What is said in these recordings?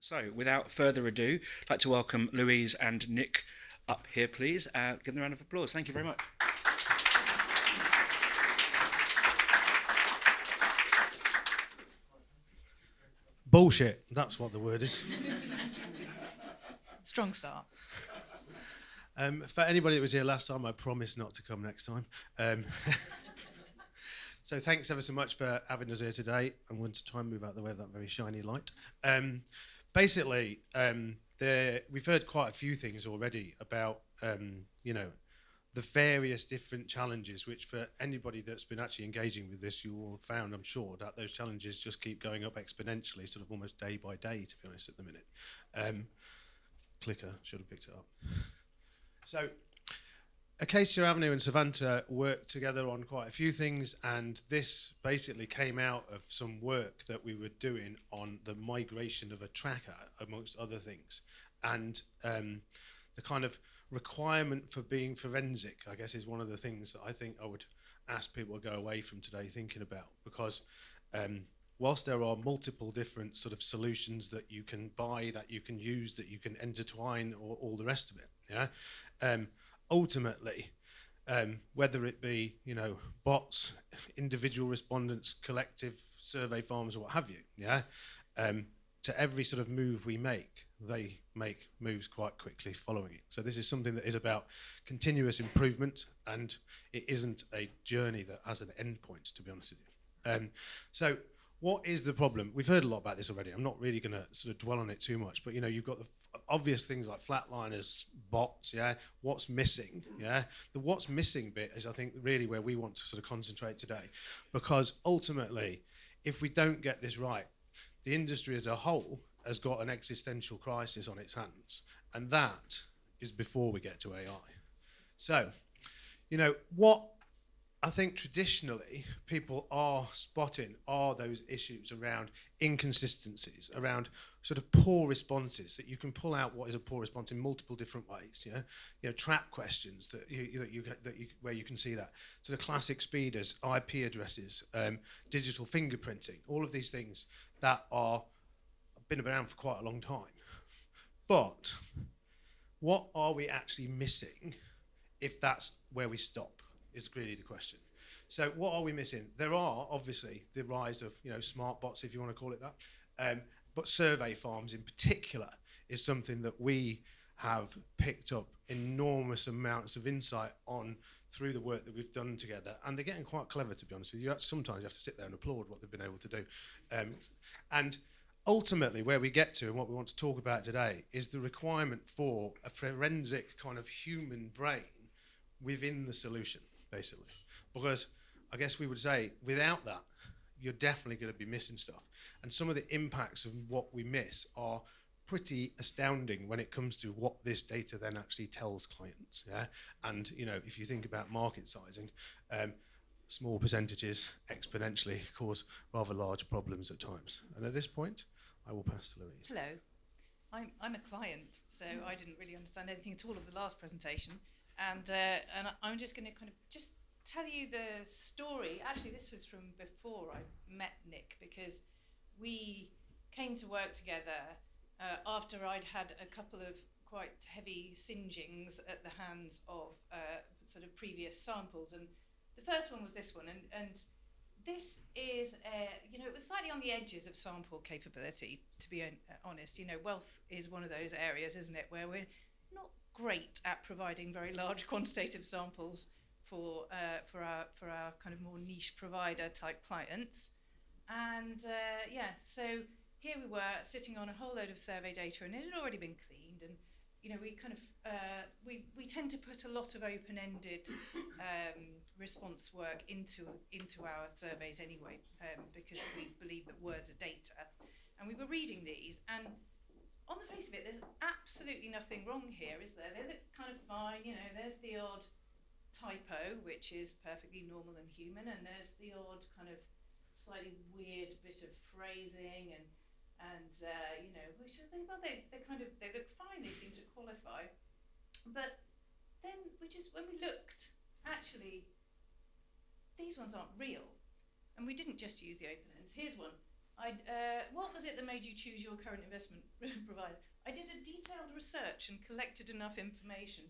So, without further ado, I'd like to welcome Louise and Nick up here, please. Give them a round of applause. Thank you very much. Bullshit, that's what the word is. Strong start. For anybody that was here last time, I promise not to come next time. So thanks ever so much for having us here today. I'm going to try and move out of the way of that very shiny light. Basically, we've heard quite a few things already about, the various different challenges, which for anybody that's been actually engaging with this, you all have found, I'm sure, that those challenges just keep going up exponentially, sort of almost day by day, to be honest, at the minute. Clicker, should have picked it up. So, Acacia Avenue and Savanta worked together on quite a few things, and this basically came out of some work that we were doing on the migration of a tracker, amongst other things. And the kind of requirement for being forensic, I guess, is one of the things that I think I would ask people to go away from today thinking about, because whilst there are multiple different sort of solutions that you can buy, that you can use, that you can intertwine, or all the rest of it, yeah. Ultimately, whether it be bots, individual respondents, collective survey farms, or what have you, yeah. To every sort of move we make, they make moves quite quickly following it. So this is something that is about continuous improvement, and it isn't a journey that has an end point, to be honest with you. So what is the problem? We've heard a lot about this already. I'm not really going to sort of dwell on it too much, but you've got the obvious things like flatliners, bots, yeah. What's missing, yeah? The what's missing bit is, I think, really where we want to sort of concentrate today, because ultimately, if we don't get this right, the industry as a whole has got an existential crisis on its hands, and that is before we get to AI. So, what I think traditionally people are spotting are those issues around inconsistencies, around sort of poor responses, that you can pull out what is a poor response in multiple different ways. Trap questions where you can see that. So the classic speeders, IP addresses, digital fingerprinting, all of these things that are been around for quite a long time. But what are we actually missing if that's where we stop? Is really the question. So what are we missing? There are obviously the rise of smart bots, if you want to call it that, but survey farms in particular is something that we have picked up enormous amounts of insight on through the work that we've done together, and they're getting quite clever, to be honest with you. Sometimes you have to sit there and applaud what they've been able to do, and ultimately where we get to and what we want to talk about today is the requirement for a forensic kind of human brain within the solution, basically. Because I guess we would say without that, you're definitely going to be missing stuff. And some of the impacts of what we miss are pretty astounding when it comes to what this data then actually tells clients. Yeah. And if you think about market sizing, small percentages exponentially cause rather large problems at times. And at this point, I will pass to Louise. Hello. I'm a client, so I didn't really understand anything at all of the last presentation. And I'm just going to kind of just tell you the story. Actually, this was from before I met Nick, because we came to work together after I'd had a couple of quite heavy singeings at the hands of sort of previous samples. And the first one was this one. And this is, it was slightly on the edges of sample capability, to be honest. Wealth is one of those areas, isn't it, where we're not great at providing very large quantitative samples for our kind of more niche provider type clients. And so here we were sitting on a whole load of survey data, and it had already been cleaned. And we kind of we tend to put a lot of open-ended response work into our surveys anyway, because we believe that words are data. And we were reading these, and on the face of it, there's absolutely nothing wrong here, is there? They look kind of fine. There's the odd typo, which is perfectly normal and human, and there's the odd kind of slightly weird bit of phrasing, and which I think, well, they look fine. They seem to qualify. But then when we looked, actually, these ones aren't real, and we didn't just use the open ends. Here's one. What was it that made you choose your current investment provider? I did a detailed research and collected enough information.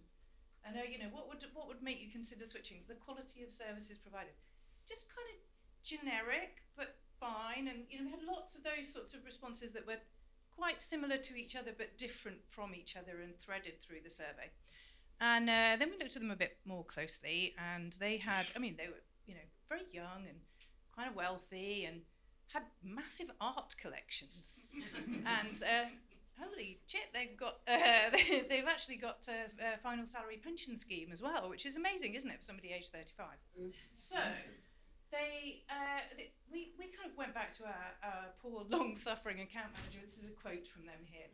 And what would make you consider switching? The quality of services provided. Just kind of generic, but fine. And we had lots of those sorts of responses that were quite similar to each other, but different from each other and threaded through the survey. And then we looked at them a bit more closely, and they were, very young and kind of wealthy and had massive art collections. And holy shit, they've actually got a final salary pension scheme as well, which is amazing, isn't it, for somebody aged 35? So we kind of went back to our poor, long-suffering account manager. This is a quote from them here.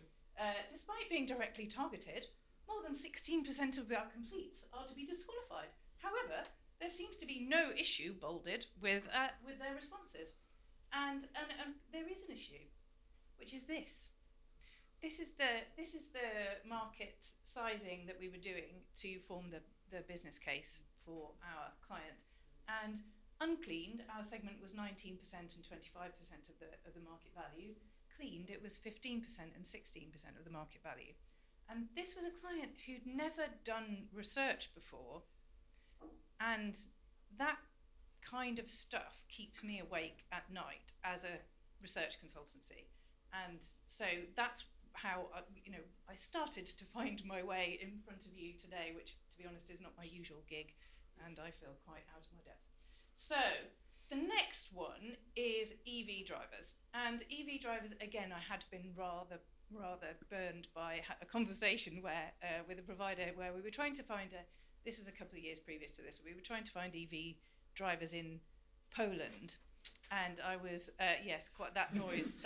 Despite being directly targeted, more than 16% of our completes are to be disqualified. However, there seems to be no issue, bolded, with their responses. And there is an issue, which is this. This is the market sizing that we were doing to form the business case for our client. And uncleaned, our segment was 19% and 25% of the market value. Cleaned, it was 15% and 16% of the market value. And this was a client who'd never done research before, and that kind of stuff keeps me awake at night as a research consultancy. And so that's how I started to find my way in front of you today, which, to be honest, is not my usual gig, and I feel quite out of my depth. So the next one is EV drivers. And EV drivers, again, I had been rather burned by a conversation where with a provider where we were trying to find this was a couple of years previous to this, we were trying to find EV drivers in Poland. And I was, yes, quite that noise.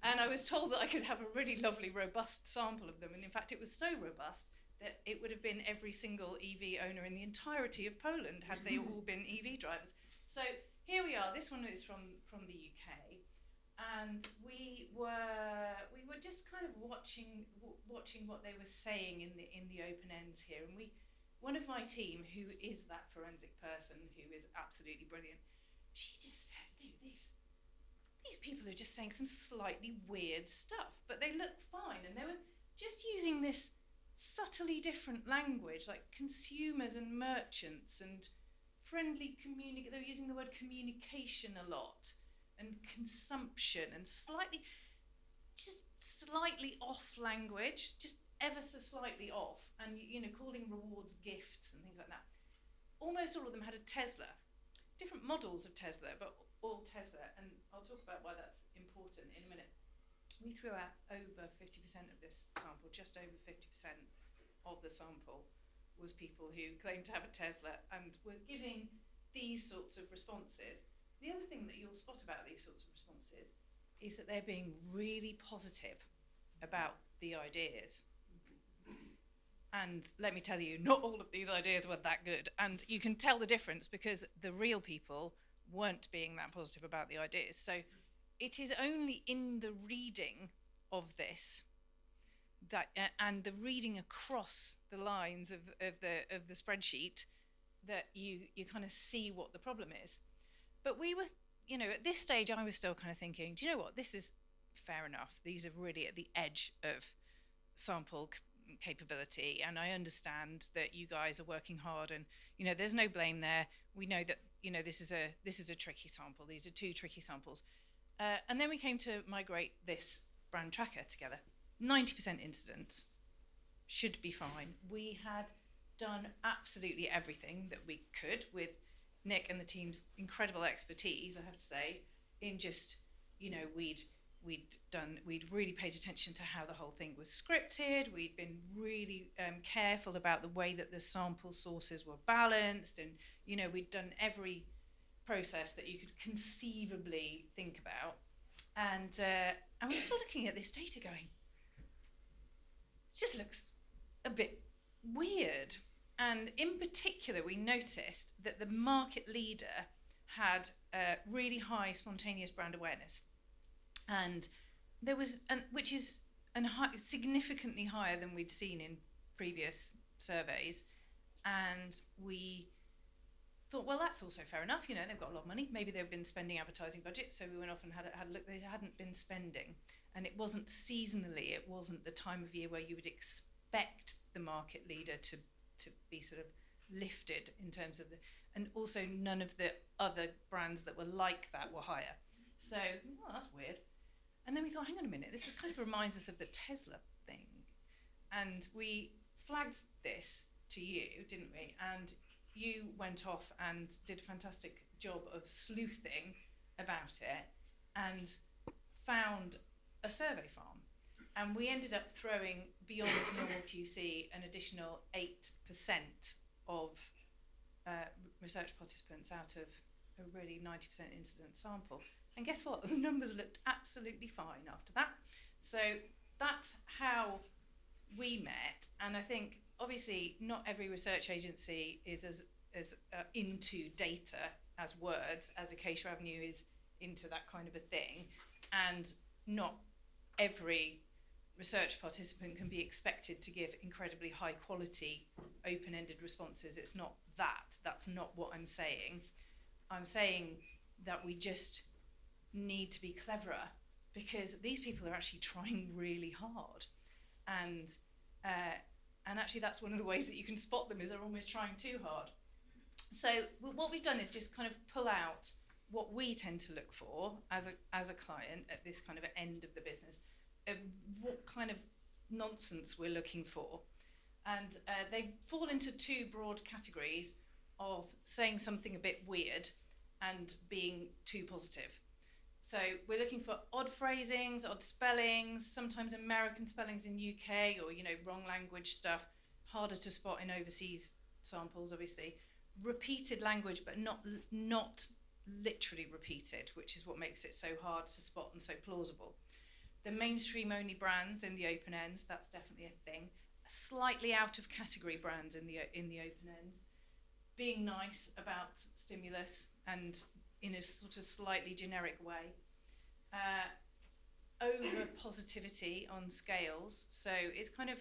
And I was told that I could have a really lovely, robust sample of them. And in fact, it was so robust that it would have been every single EV owner in the entirety of Poland had they all been EV drivers. So here we are. This one is from the UK. And we were just kind of watching what they were saying in the open ends here. And one of my team, who is that forensic person, who is absolutely brilliant, she just said, these people are just saying some slightly weird stuff, but they look fine. And they were just using this subtly different language, like consumers and merchants and friendly they were using the word communication a lot, and consumption, and slightly off language, just ever so slightly off, and calling rewards gifts and things like that. Almost all of them had a Tesla, different models of Tesla, but all Tesla, and I'll talk about why that's important in a minute. We threw out over 50% of this sample, just over 50% of the sample was people who claimed to have a Tesla and were giving these sorts of responses. The other thing that you'll spot about these sorts of responses is that they're being really positive about the ideas. And let me tell you, not all of these ideas were that good. And you can tell the difference because the real people weren't being that positive about the ideas. So it is only in the reading of this that and the reading across the lines of the spreadsheet that you kind of see what the problem is. But we were, at this stage, I was still kind of thinking, do you know what? This is fair enough. These are really at the edge of sample capability, and I understand that you guys are working hard, and there's no blame there. We know that this is a tricky sample. These are two tricky samples, and then we came to migrate this brand tracker together. 90% incidents should be fine. We had done absolutely everything that we could with Nick and the team's incredible expertise, I have to say, in just, we'd really paid attention to how the whole thing was scripted. We'd been really careful about the way that the sample sources were balanced, and we'd done every process that you could conceivably think about. And we were still looking at this data going, it just looks a bit weird. And in particular, we noticed that the market leader had really high spontaneous brand awareness. And there was, which is significantly higher than we'd seen in previous surveys. And we thought, well, that's also fair enough. You know, they've got a lot of money. Maybe they've been spending advertising budget. So we went off and had a look. They hadn't been spending. And it wasn't seasonally. It wasn't the time of year where you would expect the market leader to be sort of lifted in terms of and also none of the other brands that were like that were higher. So, well, that's weird. And then we thought, hang on a minute, this kind of reminds us of the Tesla thing. And we flagged this to you, didn't we? And you went off and did a fantastic job of sleuthing about it and found a survey farm. And we ended up throwing, beyond normal QC, an additional 8% of research participants out of a really 90% incident sample. And guess what? The numbers looked absolutely fine after that. So that's how we met. And I think, obviously, not every research agency is as into data as words as Acacia Avenue is into that kind of a thing. And not every research participant can be expected to give incredibly high quality, open-ended responses. It's not that. That's not what I'm saying. I'm saying that we just need to be cleverer because these people are actually trying really hard. And actually that's one of the ways that you can spot them is they're almost trying too hard. So what we've done is just kind of pull out what we tend to look for as a client at this kind of end of the business, what kind of nonsense we're looking for. And they fall into two broad categories of saying something a bit weird and being too positive. So we're looking for odd phrasings, odd spellings, sometimes American spellings in UK or, wrong language stuff, harder to spot in overseas samples, obviously. Repeated language, but not literally repeated, which is what makes it so hard to spot and so plausible. The mainstream only brands in the open ends, that's definitely a thing. Slightly out of category brands in the open ends. Being nice about stimulus and in a sort of slightly generic way. Over positivity on scales, so it's kind of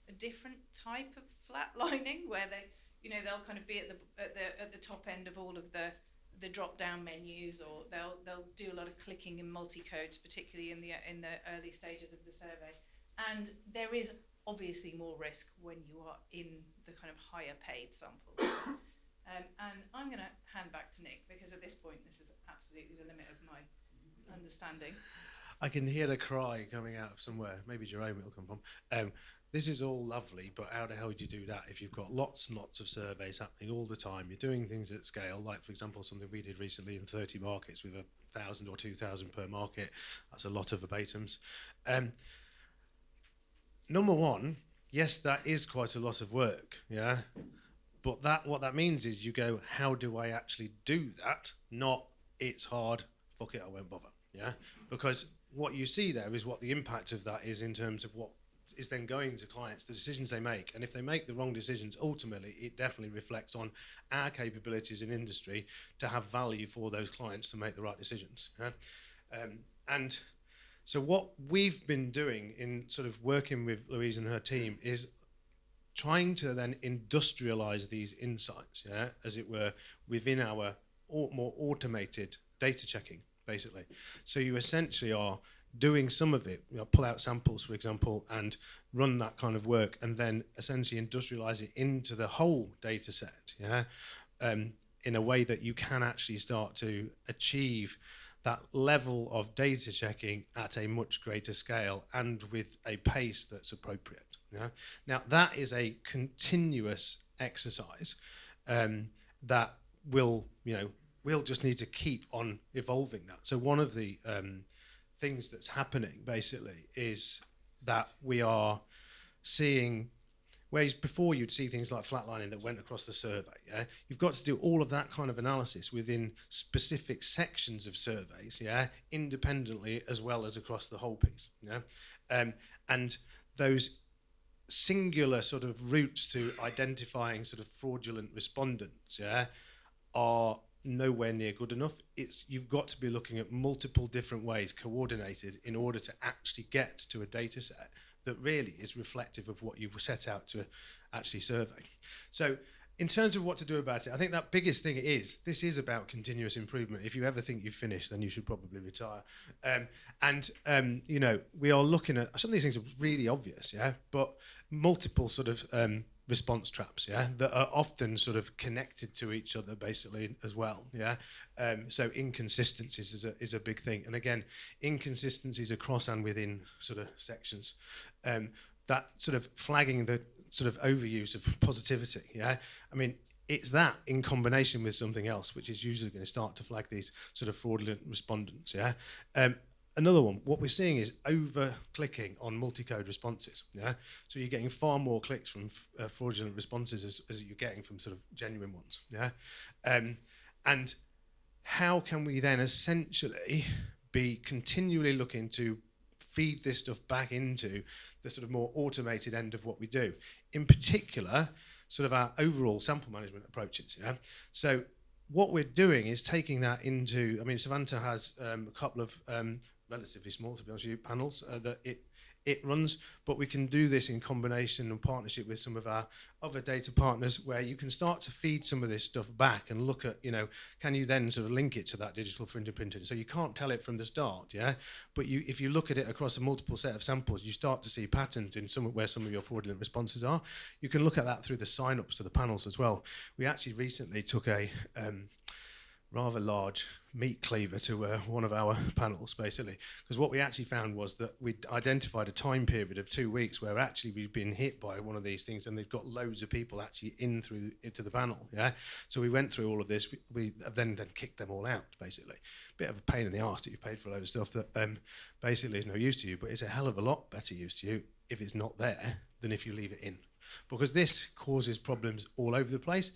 a different type of flatlining where they'll kind of be at the top end of all of the drop down menus, or they'll do a lot of clicking in multi-codes, particularly in the early stages of the survey. And there is obviously more risk when you are in the kind of higher paid samples. And I'm going to hand back to Nick because at this point this is absolutely the limit of my understanding. I can hear the cry coming out of somewhere. Maybe Jerome it'll come from. This is all lovely, but how the hell would you do that if you've got lots and lots of surveys happening all the time? You're doing things at scale, like, for example, something we did recently in 30 markets with 1,000 or 2,000 per market. That's a lot of verbatims. Number one, yes, that is quite a lot of work, yeah? But what that means is you go, how do I actually do that? Not, it's hard, fuck it, I won't bother, yeah? Because what you see there is what the impact of that is in terms of what is then going to clients, the decisions they make. And if they make the wrong decisions, ultimately, it definitely reflects on our capabilities in industry to have value for those clients to make the right decisions. Yeah? And so what we've been doing in sort of working with Louise and her team is trying to then industrialize these insights, yeah, as it were, within our more automated data checking, basically. So you essentially are doing some of it, pull out samples, for example, and run that kind of work, and then essentially industrialize it into the whole data set, yeah, in a way that you can actually start to achieve that level of data checking at a much greater scale and with a pace that's appropriate. Yeah? Now, that is a continuous exercise that we'll just need to keep on evolving that. So one of the things that's happening basically is that we are seeing, whereas before you'd see things like flatlining that went across the survey, yeah? You've got to do all of that kind of analysis within specific sections of surveys, yeah, independently as well as across the whole piece, yeah? And those singular sort of routes to identifying sort of fraudulent respondents, yeah, are nowhere near good enough. You've got to be looking at multiple different ways coordinated in order to actually get to a data set that really is reflective of what you set out to actually survey. So in terms of what to do about it, I think that biggest thing is this is about continuous improvement. If you ever think you've finished, then you should probably retire. You know, we are looking at some of these things are really obvious, yeah, but multiple sort of response traps, yeah, that are often sort of connected to each other basically as well, yeah. So inconsistencies is a big thing, and again, inconsistencies across and within sort of sections. That sort of flagging the sort of overuse of positivity, yeah. I mean, it's that in combination with something else, which is usually going to start to flag these sort of fraudulent respondents, yeah. Another one, what we're seeing is over-clicking on multi-code responses, yeah. So you're getting far more clicks from fraudulent responses as you're getting from sort of genuine ones, yeah. And how can we then essentially be continually looking to feed this stuff back into the sort of more automated end of what we do, in particular sort of our overall sample management approaches, yeah. So what we're doing is taking that into, I mean, Savanta has a couple of relatively small, to be honest with you, panels that it runs, but we can do this in combination and partnership with some of our other data partners, where you can start to feed some of this stuff back and look at, you know, can you then sort of link it to that digital fingerprinting? So you can't tell it from the start, yeah, but if you look at it across a multiple set of samples, you start to see patterns in where some of your fraudulent responses are. You can look at that through the sign-ups to the panels as well. We actually recently took a rather large meat cleaver to one of our panels, basically, because what we actually found was that we'd identified a time period of 2 weeks where actually we've been hit by one of these things, and they've got loads of people actually into the panel, yeah. So we went through all of this. We then kicked them all out, basically. Bit of a pain in the arse that you paid for a load of stuff that basically is no use to you, but it's a hell of a lot better use to you if it's not there than if you leave it in, because this causes problems all over the place.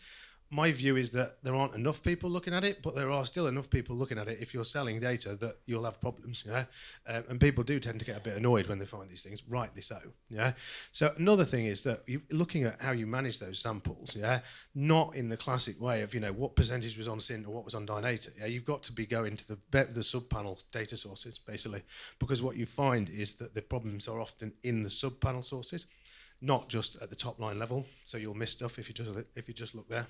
My view is that there aren't enough people looking at it, but there are still enough people looking at it if you're selling data that you'll have problems, yeah? And people do tend to get a bit annoyed when they find these things, rightly so, yeah? So another thing is that looking at how you manage those samples, yeah, not in the classic way of, you know, what percentage was on SINT or what was on dynata, yeah? You've got to be going to the sub-panel data sources, basically, because what you find is that the problems are often in the sub-panel sources, not just at the top line level, so you'll miss stuff if you just look there.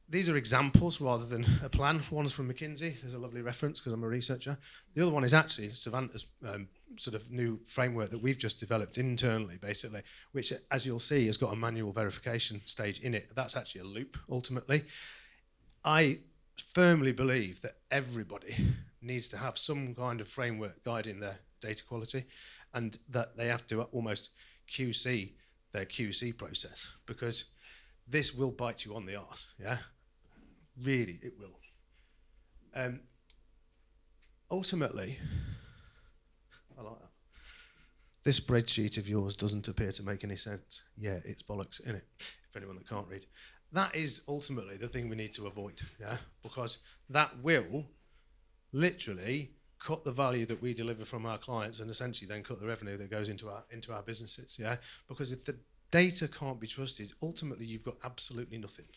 These are examples rather than a plan. One's from McKinsey. There's a lovely reference because I'm a researcher. The other one is actually Savanta's sort of new framework that we've just developed internally, basically, which, as you'll see, has got a manual verification stage in it. That's actually a loop, ultimately. I firmly believe that everybody needs to have some kind of framework guiding their data quality, and that they have to almost QC their QC process, because this will bite you on the arse, yeah? Really, it will. Ultimately, I like that. This spreadsheet of yours doesn't appear to make any sense. Yeah, it's bollocks, innit? For anyone that can't read. That is ultimately the thing we need to avoid, yeah? Because that will literally cut the value that we deliver from our clients, and essentially then cut the revenue that goes into our businesses, yeah? Because if the data can't be trusted, ultimately you've got absolutely nothing.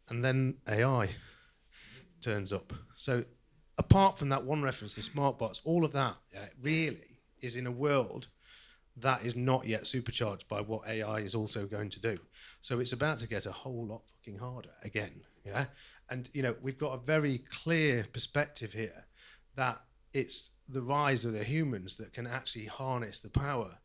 And then AI turns up. So apart from that one reference, the smart bots, all of that, yeah, really is in a world that is not yet supercharged by what AI is also going to do. So it's about to get a whole lot fucking harder again, yeah? And, you know, we've got a very clear perspective here that it's the rise of the humans that can actually harness the power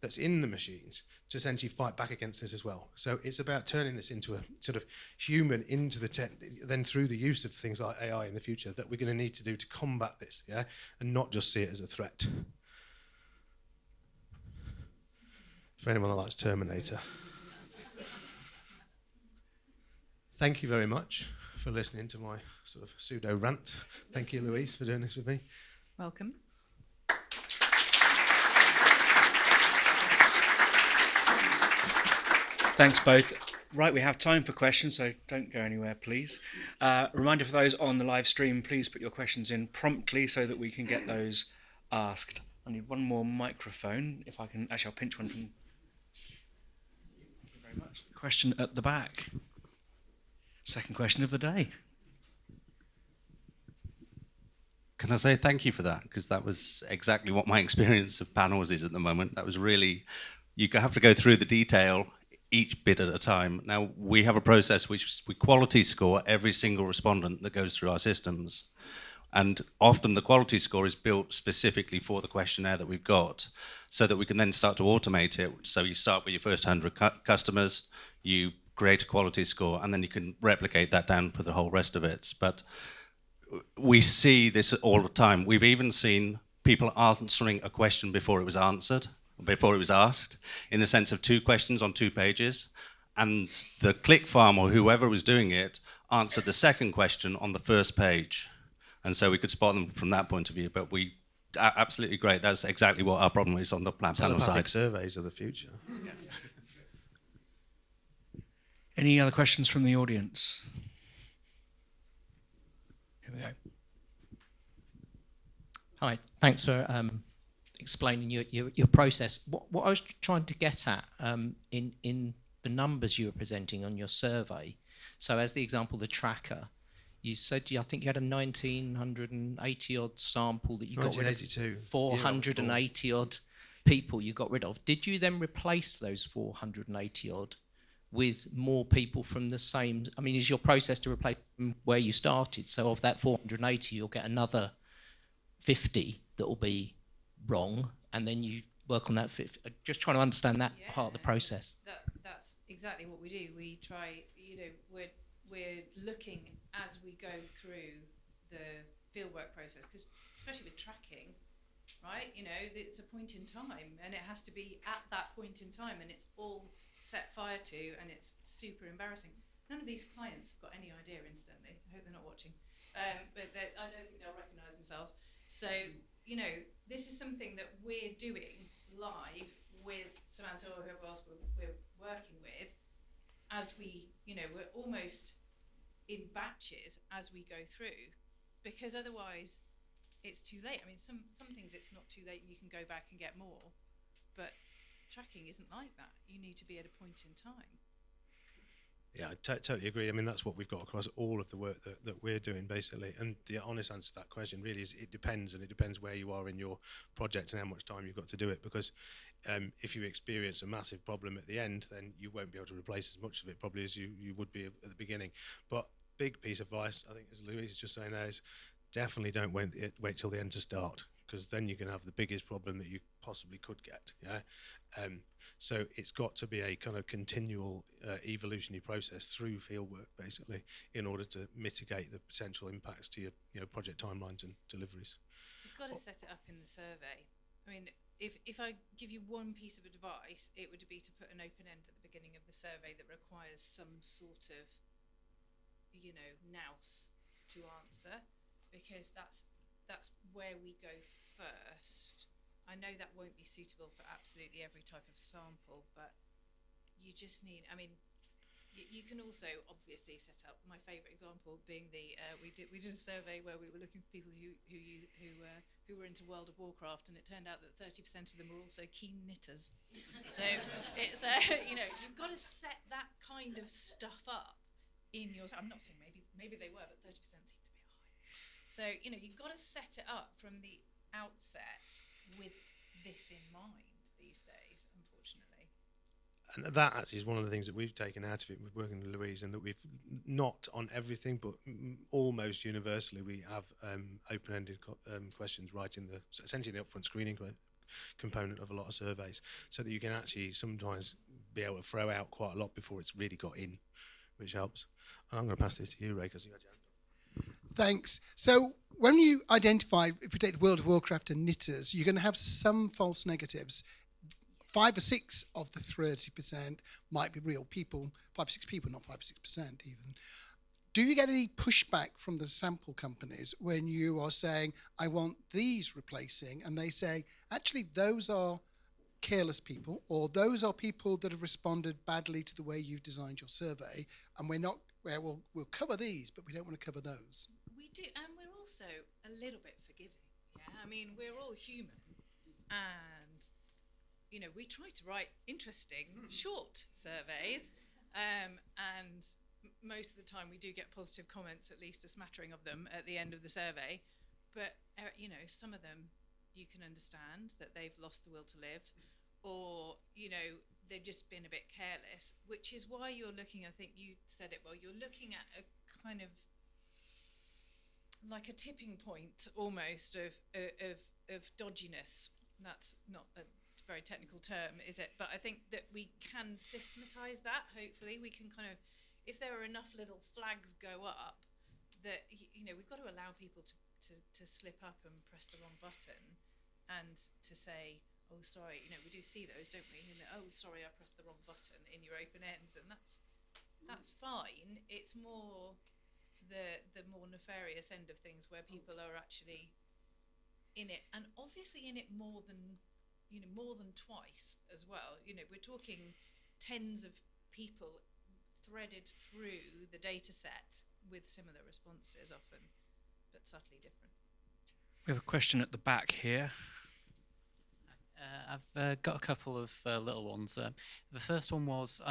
that's in the machines to essentially fight back against this as well. So it's about turning this into a sort of human into the tech, then through the use of things like AI in the future that we're going to need to do to combat this, yeah, and not just see it as a threat. For anyone that likes Terminator. Thank you very much for listening to my sort of pseudo rant. Thank you, Louise, for doing this with me. Welcome. Thanks both. Right, we have time for questions, so don't go anywhere, please. Reminder for those on the live stream, please put your questions in promptly so that we can get those asked. I need one more microphone, if I can. Actually, I'll pinch one from. Thank you very much. Question at the back. Second question of the day. Can I say thank you for that? Because that was exactly what my experience of panels is at the moment. That was really, you have to go through the detail each bit at a time. Now, we have a process which we quality score every single respondent that goes through our systems. And often the quality score is built specifically for the questionnaire that we've got, so that we can then start to automate it. So you start with your first 100 customers, you create a quality score, and then you can replicate that down for the whole rest of it. But we see this all the time. We've even seen people answering a question before it was answered, before it was asked, in the sense of 2 questions on 2 pages. And the click farm or whoever was doing it answered the second question on the first page. And so we could spot them from that point of view. But we absolutely great. That's exactly what our problem is on the panel Telepathic side. surveys of the future. Any other questions from the audience? Here we go. Hi, thanks for explaining your process. What I was trying to get at in the numbers you were presenting on your survey, so as the example, the tracker, you said I think you had a 1980 odd sample that you got rid of 480 odd people you got rid of. Did you then replace those 480 odd with more people from the same? I mean, is your process to replace them where you started? So of that 480, you'll get another 50 that will be wrong, and then you work on that 50. Just trying to understand that part of the process. That's exactly what we do. We try, we're looking as we go through the fieldwork process, because especially with tracking, right, it's a point in time, and it has to be at that point in time, and it's all set fire to, and it's super embarrassing. None of these clients have got any idea instantly. I hope they're not watching, but I don't think they'll recognise themselves. So, this is something that we're doing live with Savanta or whoever else we're working with, as we're almost in batches as we go through, because otherwise it's too late. I mean, some things it's not too late and you can go back and get more, but tracking isn't like that. You need to be at a point in time. Yeah, I totally agree. I mean, that's what we've got across all of the work that we're doing, basically. And the honest answer to that question really is it depends, and it depends where you are in your project and how much time you've got to do it. Because if you experience a massive problem at the end, then you won't be able to replace as much of it probably as you would be at the beginning. But big piece of advice, I think, as Louise is just saying now, is definitely don't wait till the end to start, because then you can have the biggest problem that you possibly could get. Yeah. So it's got to be a kind of continual evolutionary process through fieldwork, basically, in order to mitigate the potential impacts to your project timelines and deliveries. You've got to set it up in the survey. I mean, if I give you one piece of advice, it would be to put an open end at the beginning of the survey that requires some sort of, nous to answer, because that's where we go first. I know that won't be suitable for absolutely every type of sample, but you just need, you can also obviously set up, my favourite example being we did a survey where we were looking for people who were into World of Warcraft, and it turned out that 30% of them were also keen knitters. So it's you've got to set that kind of stuff up in your. I'm not saying maybe they were, but 30% seemed to be high. So you've got to set it up from the outset with this in mind these days, unfortunately. And that actually is one of the things that we've taken out of it with working with Louise, and that we've not on everything, but almost universally, we have open-ended questions right in essentially the upfront screening component of a lot of surveys, so that you can actually sometimes be able to throw out quite a lot before it's really got in, which helps. And I'm going to pass this to you, Ray, because you had your hand up. Thanks. So when you identify, if you take the World of Warcraft and knitters, you're going to have some false negatives. 5 or 6 of the 30% might be real people, 5 or 6 people, not 5 or 6% even. Do you get any pushback from the sample companies when you are saying, I want these replacing, and they say, actually, those are careless people, or those are people that have responded badly to the way you've designed your survey, and we'll cover these, but we don't want to cover those? We do, and we're also a little bit forgiving. Yeah, I mean, we're all human, and we try to write interesting, short surveys, and most of the time we do get positive comments, at least a smattering of them at the end of the survey. but you know, some of them you can understand that they've lost the will to live, or you know, they've just been a bit careless, which is why you're looking, I think you said it well, you're looking at a kind of like a tipping point almost of dodginess. That's not a very technical term, is it? But I think that we can systematize that. Hopefully we can kind of, if there are enough little flags go up, that you know, we've got to allow people to slip up and press the wrong button, and to say, oh sorry, you know, we do see those, don't we? And oh sorry, I pressed the wrong button in your open ends, and that's fine. It's more the more nefarious end of things, where people are actually in it, and obviously in it more than, you know, more than twice as well. You know, we're talking tens of people threaded through the data set with similar responses often, but subtly different. We have a question at the back here. I've got a couple of little ones. The first one was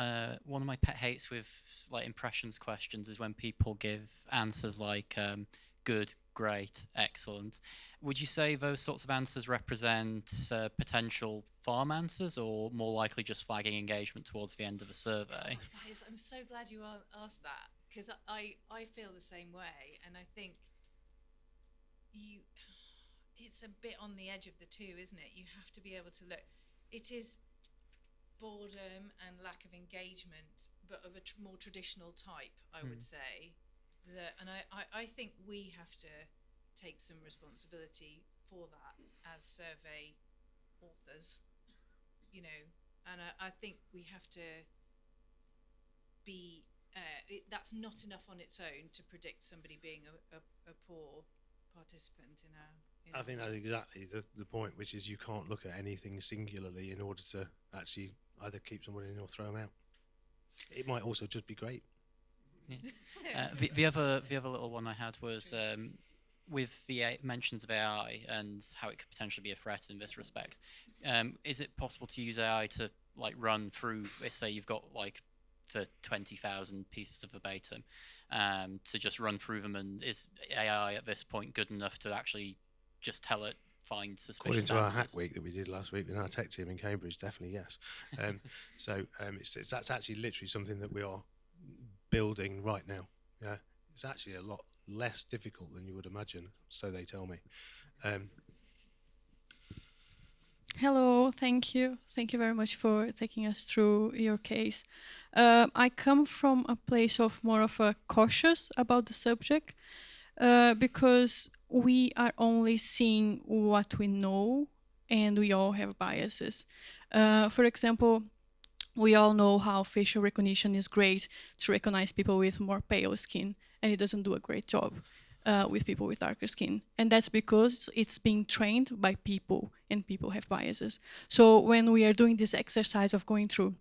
one of my pet hates with like impressions questions is when people give answers like good, great, excellent. Would you say those sorts of answers represent potential farm answers, or more likely just flagging engagement towards the end of a survey? That is, I'm so glad you asked that, because I feel the same way, and I think it's a bit on the edge of the two, isn't it? You have to be able to look. It is boredom and lack of engagement, but of a more traditional type, I would say. And I think we have to take some responsibility for that as survey authors, you know, and I think we have to be, that's not enough on its own to predict somebody being a poor participant in our. I think that's exactly the point, which is you can't look at anything singularly in order to actually either keep someone in or throw them out. It might also just be great. Yeah. The other little one I had was with the mentions of AI and how it could potentially be a threat in this respect. Is it possible to use AI to like run through? Let's say you've got like the 20,000 pieces of verbatim, to just run through them, and is AI at this point good enough to actually just tell it find suspicious According to answers? our hack week that we did last week with our tech team in Cambridge, definitely yes. That's actually literally something that we are building right now. Yeah, it's actually a lot less difficult than you would imagine, so they tell me. Hello, thank you. Thank you very much for taking us through your case. I come from a place of more of a cautious about the subject, because we are only seeing what we know, and we all have biases. For example, we all know how facial recognition is great to recognize people with more pale skin, and it doesn't do a great job with people with darker skin. And that's because it's being trained by people, and people have biases. So when we are doing this exercise of going through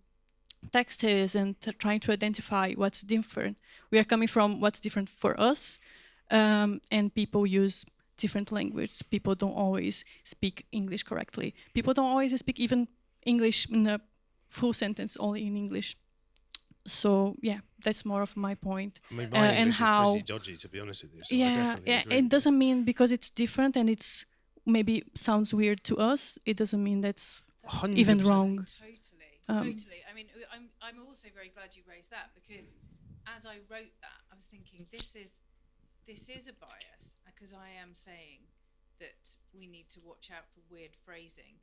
texts and trying to identify what's different, we are coming from what's different for us, and people use different language. People don't always speak English correctly. People don't always speak even English in a full sentence, only in English. So yeah, that's more of my point. I mean, my and English how is pretty dodgy, to be honest with you. So I yeah, definitely yeah, agree. it doesn't mean because it's different and it's maybe sounds weird to us, it doesn't mean that's 100%. even wrong. Totally. I mean, I'm also very glad you raised that, because as I wrote that, I was thinking this is a bias, because I am saying that we need to watch out for weird phrasing.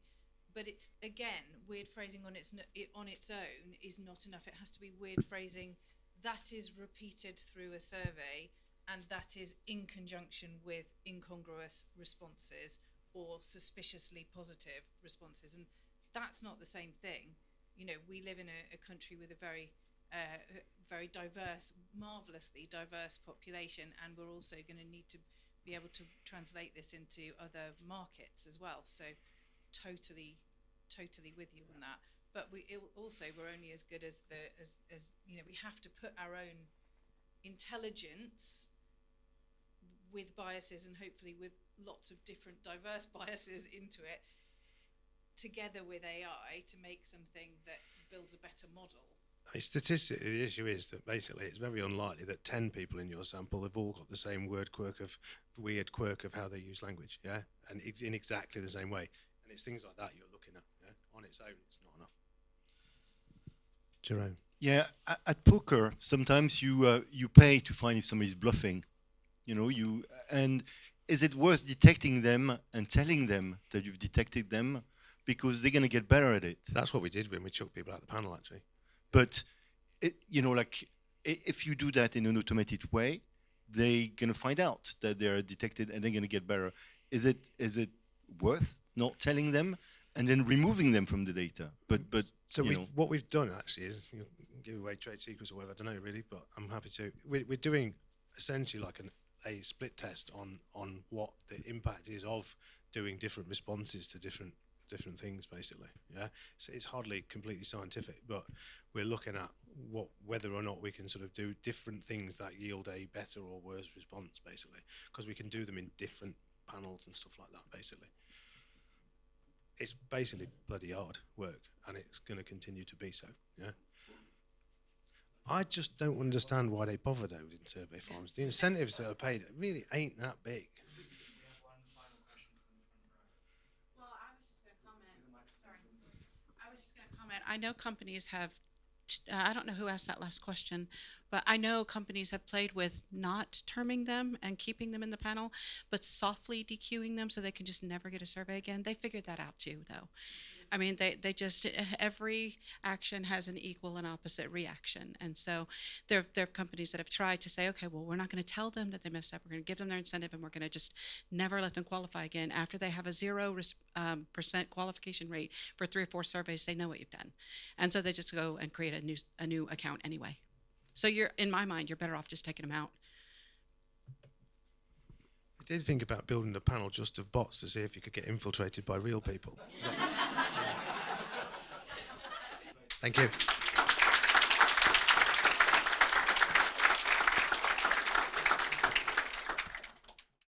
But it's, again, weird phrasing on its own is not enough. It has to be weird phrasing that is repeated through a survey, and that is in conjunction with incongruous responses or suspiciously positive responses. And that's not the same thing. You know, we live in a country with a very diverse, marvelously diverse population, and we're also going to need to be able to translate this into other markets as well. So totally with you on that. But we're only as good as you know, we have to put our own intelligence with biases, and hopefully with lots of different diverse biases into it, together with AI to make something that builds a better model. Statistically, the issue is that basically it's very unlikely that 10 people in your sample have all got the same weird quirk of how they use language, yeah, and in exactly the same way. And it's things like that you're looking at. Yeah? On its own, it's not enough. Jerome. Yeah, at poker, sometimes you pay to find if somebody's bluffing. And is it worth detecting them and telling them that you've detected them because they're going to get better at it? That's what we did when we chucked people out the panel, actually. But if you do that in an automated way, they're going to find out that they're detected and they're going to get better. Is it worth not telling them and then removing them from the data? But so what we've done actually is give away trade secrets or whatever. I don't know really, but I'm happy to. We're doing essentially like a split test on what the impact is of doing different responses to different things, basically. Yeah, so it's hardly completely scientific, but we're looking at whether or not we can sort of do different things that yield a better or worse response, basically, because we can do them in different panels and stuff like that. Basically, it's basically bloody hard work, and it's going to continue to be so. Yeah. I just don't understand why they bother though in survey farms. The incentives that are paid really ain't that big. I know companies have, I don't know who asked that last question, but I know companies have played with not terming them and keeping them in the panel, but softly dequeuing them so they can just never get a survey again. They figured that out too, though. I mean, they just, every action has an equal and opposite reaction. And so there are companies that have tried to say, okay, well, we're not going to tell them that they messed up. We're going to give them their incentive and we're going to just never let them qualify again. After they have a 0% qualification rate for 3 or 4 surveys, they know what you've done. And so they just go and create a new account anyway. So in my mind, you're better off just taking them out. I did think about building a panel just of bots to see if you could get infiltrated by real people. Thank you.